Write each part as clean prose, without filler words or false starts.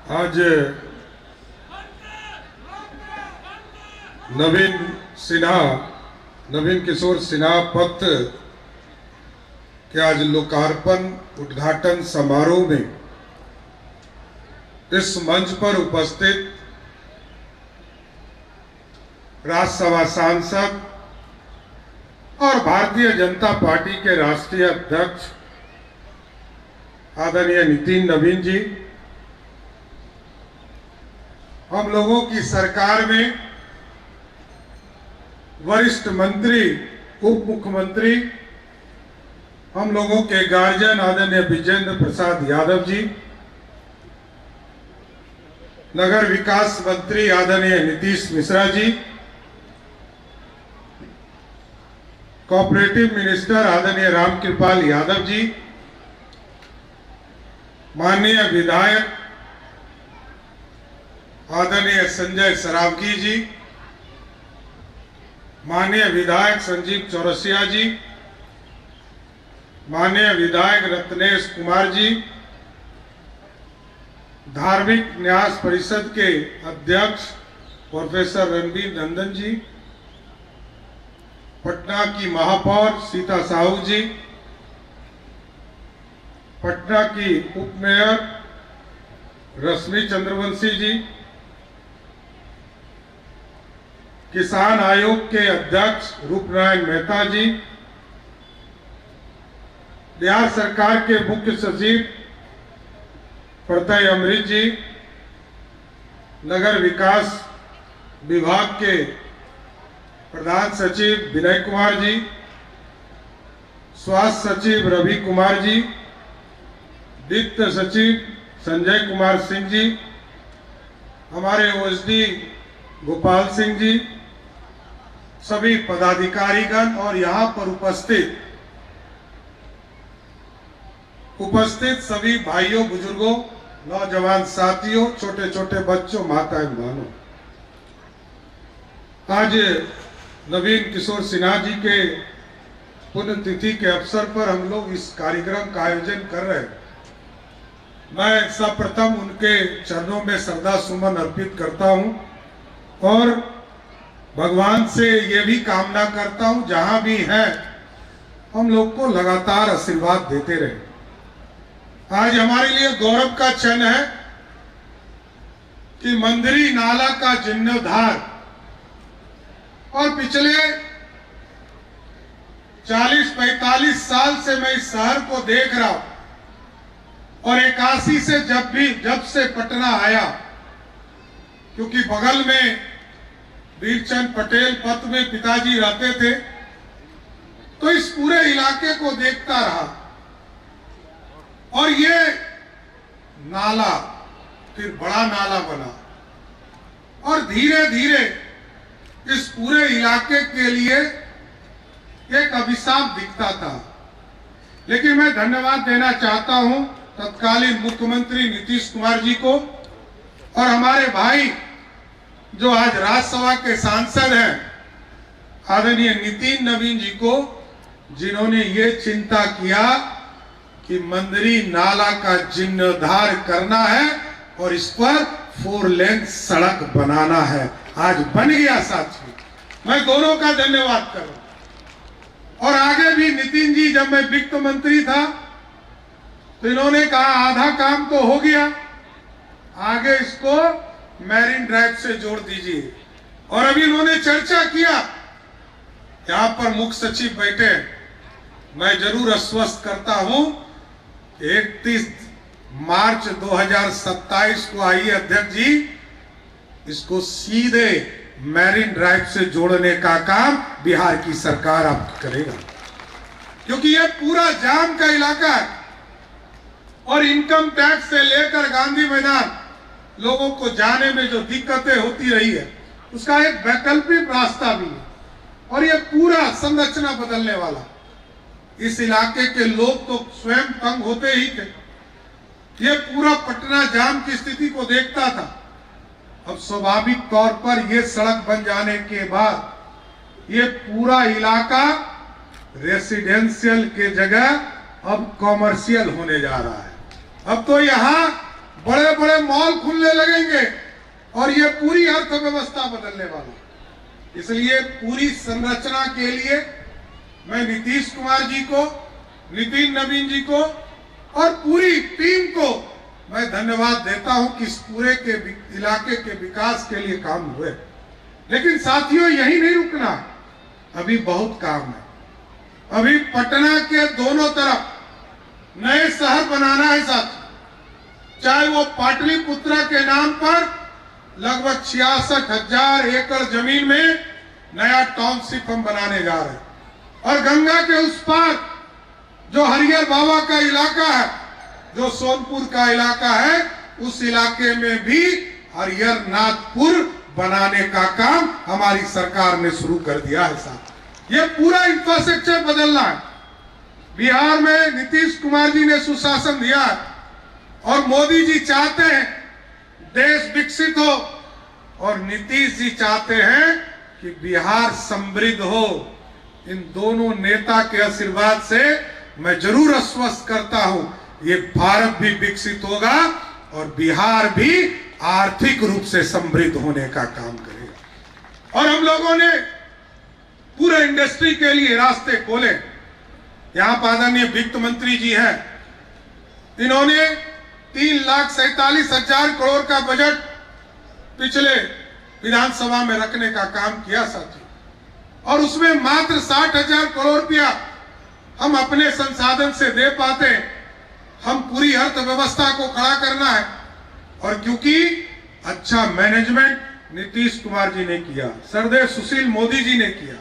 आज नवीन किशोर सिन्हा पथ के आज लोकार्पण उद्घाटन समारोह में इस मंच पर उपस्थित राज्यसभा सांसद और भारतीय जनता पार्टी के राष्ट्रीय अध्यक्ष आदरणीय नितिन नवीन जी, हम लोगों की सरकार में वरिष्ठ मंत्री, उप मुख्यमंत्री, हम लोगों के गार्जियन आदरणीय विजेंद्र प्रसाद यादव जी, नगर विकास मंत्री आदरणीय नीतीश मिश्रा जी, कोऑपरेटिव मिनिस्टर आदरणीय रामकृपाल यादव जी, माननीय विधायक आदरणीय संजय सरावगी जी, माननीय विधायक संजीव चौरसिया जी, माननीय विधायक रत्नेश कुमार जी, धार्मिक न्यास परिषद के अध्यक्ष प्रोफेसर रणबीर नंदन जी, पटना की महापौर सीता साहू जी, पटना की उप मेयर रश्मि चंद्रवंशी जी, किसान आयोग के अध्यक्ष रूपनारायण मेहता जी, बिहार सरकार के मुख्य सचिव प्रत्यय अमृत जी, नगर विकास विभाग के प्रधान सचिव विनय कुमार जी, स्वास्थ्य सचिव रवि कुमार जी, वित्त सचिव संजय कुमार सिंह जी, हमारे ओएसडी गोपाल सिंह जी, सभी पदाधिकारीगण और यहाँ पर उपस्थित सभी भाइयों, बुजुर्गों, नौजवान साथियों, छोटे छोटे बच्चों, माताएं, बहनों, आज नवीन किशोर सिन्हा जी के पुण्यतिथि के अवसर पर हम लोग इस कार्यक्रम का आयोजन कर रहे हैं। मैं सर्वप्रथम उनके चरणों में श्रद्धा सुमन अर्पित करता हूं और भगवान से ये भी कामना करता हूं जहां भी हैं हम लोग को लगातार आशीर्वाद देते रहे। आज हमारे लिए गौरव का क्षण है कि मंदिरी नाला का जीर्णोद्धार और पिछले 40-45 साल से मैं इस शहर को देख रहा हूं और 81 से जब से पटना आया, क्योंकि बगल में वीरचंद पटेल पथ में पिताजी रहते थे, तो इस पूरे इलाके को देखता रहा और ये नाला फिर बड़ा नाला बना और धीरे धीरे इस पूरे इलाके के लिए एक अभिशाप दिखता था। लेकिन मैं धन्यवाद देना चाहता हूं तत्कालीन मुख्यमंत्री नीतीश कुमार जी को और हमारे भाई जो आज राज्यसभा के सांसद हैं आदरणीय नितिन नवीन जी को, जिन्होंने ये चिंता किया कि मंदिरी नाला का जीर्णोद्धार करना है और इस पर 4 लेन सड़क बनाना है। आज बन गया साथियों, मैं दोनों का धन्यवाद करूं। और आगे भी नितिन जी, जब मैं वित्त मंत्री था तो इन्होंने कहा आधा काम तो हो गया, आगे इसको मैरीन ड्राइव से जोड़ दीजिए। और अभी इन्होंने चर्चा किया, यहां पर मुख्य सचिव बैठे, मैं जरूर आश्वस्त करता हूं 31 मार्च 2027 को आइए अध्यक्ष जी, इसको सीधे मैरीन ड्राइव से जोड़ने का काम बिहार की सरकार अब करेगा, क्योंकि ये पूरा जाम का इलाका है और इनकम टैक्स से लेकर गांधी मैदान लोगों को जाने में जो दिक्कतें होती रही है, उसका एक वैकल्पिक रास्ता भी है और ये पूरा संरचना बदलने वाला। इस इलाके के लोग तो स्वयं तंग होते ही थे, ये पूरा पटना जाम की स्थिति को देखता था। अब स्वाभाविक तौर पर यह सड़क बन जाने के बाद ये पूरा इलाका रेसिडेंशियल के जगह अब कॉमर्शियल होने जा रहा है। अब तो यहाँ बड़े बड़े मॉल खुलने लगेंगे और ये पूरी अर्थव्यवस्था बदलने वाली। इसलिए पूरी संरचना के लिए मैं नीतीश कुमार जी को, नितिन नवीन जी को और पूरी टीम को मैं धन्यवाद देता हूं कि इस पूरे के इलाके के विकास के लिए काम हुए। लेकिन साथियों, यही नहीं रुकना, अभी बहुत काम है। अभी पटना के दोनों तरफ नए शहर बनाना है साथियों। चाहे वो पाटलिपुत्रा के नाम पर लगभग 66,000 एकड़ जमीन में नया टाउनशिप हम बनाने जा रहे हैं, और गंगा के उस पार जो हरिहर बाबा का इलाका है, जो सोनपुर का इलाका है, उस इलाके में भी हरिहर नाथपुर बनाने का काम हमारी सरकार ने शुरू कर दिया है साहब। ये पूरा इंफ्रास्ट्रक्चर बदलना है। बिहार में नीतीश कुमार जी ने सुशासन दिया है और मोदी जी चाहते हैं देश विकसित हो, और नीतीश जी चाहते हैं कि बिहार समृद्ध हो। इन दोनों नेता के आशीर्वाद से मैं जरूर आश्वस्त करता हूं, ये भारत भी विकसित होगा और बिहार भी आर्थिक रूप से समृद्ध होने का काम करेगा। और हम लोगों ने पूरे इंडस्ट्री के लिए रास्ते खोले। यहां पर आदरणीय वित्त मंत्री जी हैं, इन्होंने 3,47,000 करोड़ का बजट पिछले विधानसभा में रखने का काम किया साथियों, और उसमें मात्र 60,000 करोड़ रुपया हम अपने संसाधन से दे पाते। हम पूरी अर्थव्यवस्था को खड़ा करना है, और क्योंकि अच्छा मैनेजमेंट नीतीश कुमार जी ने किया, सरदेव सुशील मोदी जी ने किया,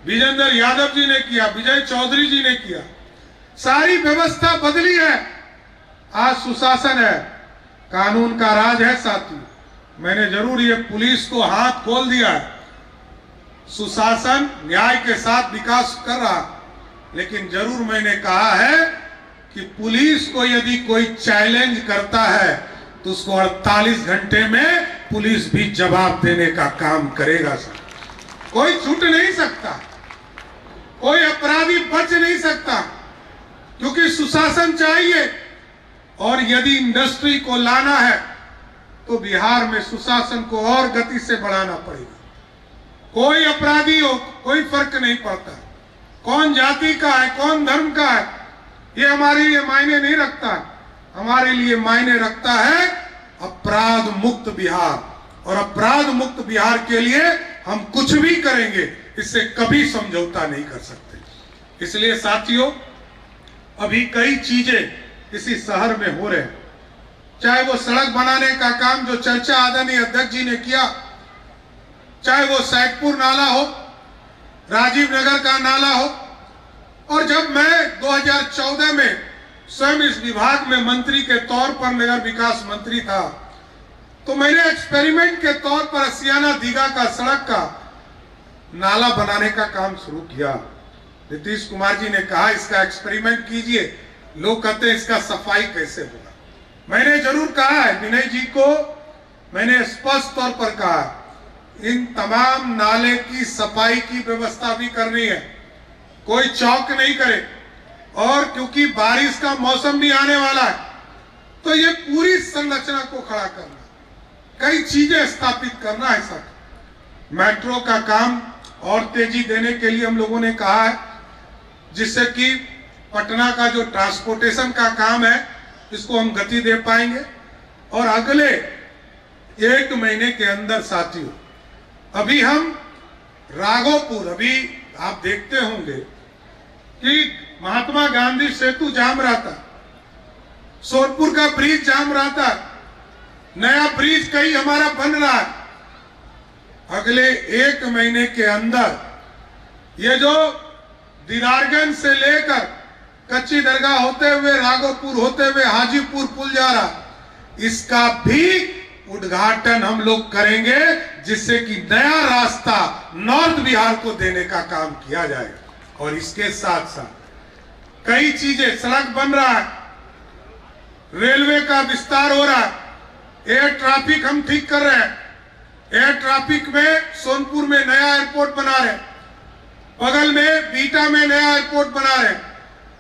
विजेंद्र यादव जी ने किया, विजय चौधरी जी ने किया, सारी व्यवस्था बदली है। आज सुशासन है, कानून का राज है साथियों। मैंने जरूर ये पुलिस को हाथ खोल दिया है, सुशासन न्याय के साथ विकास कर रहा, लेकिन जरूर मैंने कहा है कि पुलिस को यदि कोई चैलेंज करता है तो उसको 48 घंटे में पुलिस भी जवाब देने का काम करेगा सर। कोई छूट नहीं सकता, कोई अपराधी बच नहीं सकता, क्योंकि सुशासन चाहिए। और यदि इंडस्ट्री को लाना है तो बिहार में सुशासन को और गति से बढ़ाना पड़ेगा। कोई अपराधी हो, कोई फर्क नहीं पड़ता, कौन जाति का है, कौन धर्म का है, ये हमारे लिए मायने नहीं रखता। हमारे लिए मायने रखता है अपराध मुक्त बिहार, और अपराध मुक्त बिहार के लिए हम कुछ भी करेंगे, इससे कभी समझौता नहीं कर सकते। इसलिए साथियों, अभी कई चीजें इसी शहर में हो रहे हैं, चाहे वो सड़क बनाने का काम जो चर्चा आदरणीय अध्यक्ष जी ने किया, चाहे वो सैदपुर नाला हो, राजीव नगर का नाला हो। और जब मैं 2014 में स्वयं इस विभाग में मंत्री के तौर पर नगर विकास मंत्री था, तो मैंने एक्सपेरिमेंट के तौर पर असियाना दीघा का सड़क का नाला बनाने का काम शुरू किया। नीतीश कुमार जी ने कहा इसका एक्सपेरिमेंट कीजिए, लोग कहते हैं इसका सफाई कैसे होगा। मैंने जरूर कहा है, विनय जी को मैंने स्पष्ट तौर पर कहा, इन तमाम नाले की सफाई की व्यवस्था भी करनी है, कोई चौक नहीं करे। और क्योंकि बारिश का मौसम भी आने वाला है, तो ये पूरी संरचना को खड़ा करना, कई चीजें स्थापित करना है सर। मेट्रो का काम और तेजी देने के लिए हम लोगों ने कहा है, जिससे कि पटना का जो ट्रांसपोर्टेशन का काम है इसको हम गति दे पाएंगे। और अगले 1 महीने के अंदर साथियों, अभी हम राघोपुर, अभी आप देखते होंगे कि महात्मा गांधी सेतु जाम रहा था, सोनपुर का ब्रिज जाम रहा था, नया ब्रिज कहीं हमारा बन रहा है। अगले 1 महीने के अंदर ये जो दीदारगंज से लेकर कच्ची दरगाह होते हुए, राघोपुर होते हुए हाजीपुर पुल जा रहा, इसका भी उद्घाटन हम लोग करेंगे, जिससे कि नया रास्ता नॉर्थ बिहार को देने का काम किया जाएगा। और इसके साथ साथ कई चीजें, सड़क बन रहा है, रेलवे का विस्तार हो रहा है, एयर ट्रैफिक हम ठीक कर रहे हैं। एयर ट्रैफिक में सोनपुर में नया एयरपोर्ट बना रहे हैं, बगल में बीटा में नया एयरपोर्ट बना रहे हैं,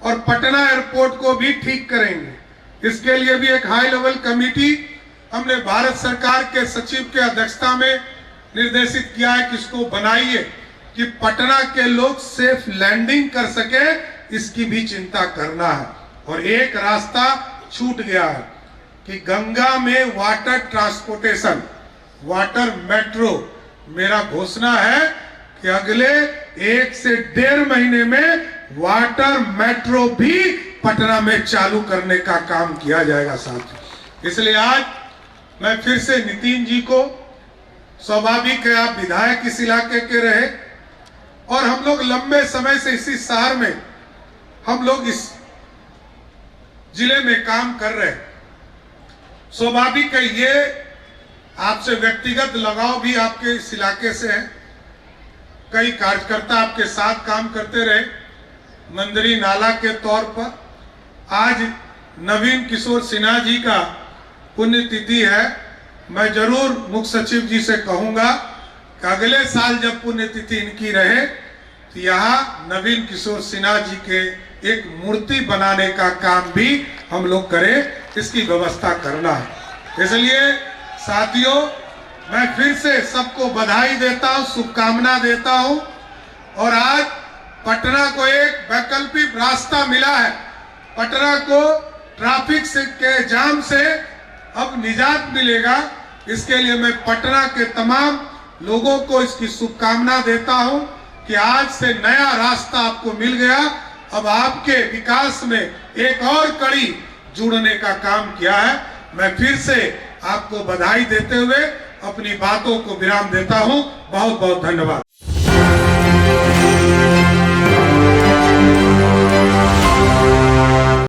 और पटना एयरपोर्ट को भी ठीक करेंगे। इसके लिए भी एक हाई लेवल कमेटी हमने भारत सरकार के सचिव के अध्यक्षता में निर्देशित किया है कि इसको बनाइए कि पटना के लोग सेफ लैंडिंग कर सके, इसकी भी चिंता करना है। और एक रास्ता छूट गया है कि गंगा में वाटर ट्रांसपोर्टेशन, वाटर मेट्रो, मेरा घोषणा है कि अगले 1 से 1.5 महीने में वाटर मेट्रो भी पटना में चालू करने का काम किया जाएगा साथियों। इसलिए आज मैं फिर से नितिन जी को, स्वाभाविक है आप विधायक इस इलाके के रहे और हम लोग लंबे समय से इसी शहर में, हम लोग इस जिले में काम कर रहे हैं। स्वाभाविक है ये आपसे व्यक्तिगत लगाव भी आपके इस इलाके से है। कई कार्यकर्ता आपके साथ काम करते रहे मंदिरी नाला के तौर पर। आज नवीन किशोर सिन्हा जी का पुण्यतिथि है। मैं जरूर मुख्य सचिव जी से कहूंगा कि अगले साल जब पुण्यतिथि इनकी रहे तो यहाँ नवीन किशोर सिन्हा जी के एक मूर्ति बनाने का काम भी हम लोग करें, इसकी व्यवस्था करना है। इसलिए साथियों मैं फिर से सबको बधाई देता हूं, शुभकामना देता हूं। और आज पटना को एक वैकल्पिक रास्ता मिला है। पटना को ट्रैफिक के जाम से अब निजात मिलेगा। इसके लिए मैं पटना के तमाम लोगों को इसकी शुभकामना देता हूं कि आज से नया रास्ता आपको मिल गया। अब आपके विकास में एक और कड़ी जुड़ने का काम किया है। मैं फिर से आपको बधाई देते हुए अपनी बातों को विराम देता हूं। बहुत बहुत धन्यवाद।